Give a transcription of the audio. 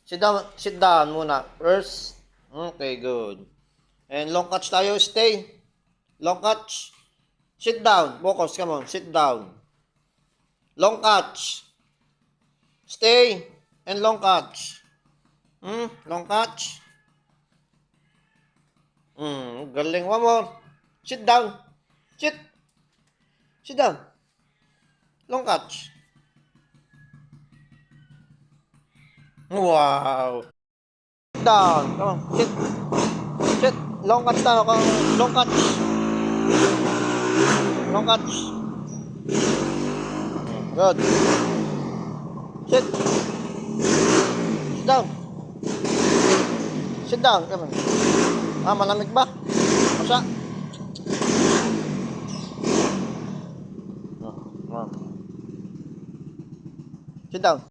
Sit down muna. First. Okay, good. And long catch tayo, stay. Long catch. Sit down. Focus, come on. Sit down. Long catch. Stay. And long catch. Long catch. Galing. One more. Sit down. Sit. Sit down. Long catch. Wow. Sit down. Come on. Sit. Sit. Long catch tayo. Long catch. Long catch. Good. Sit. Sit down. Sit down. Come on. Malamig ba? Masa? Sit down.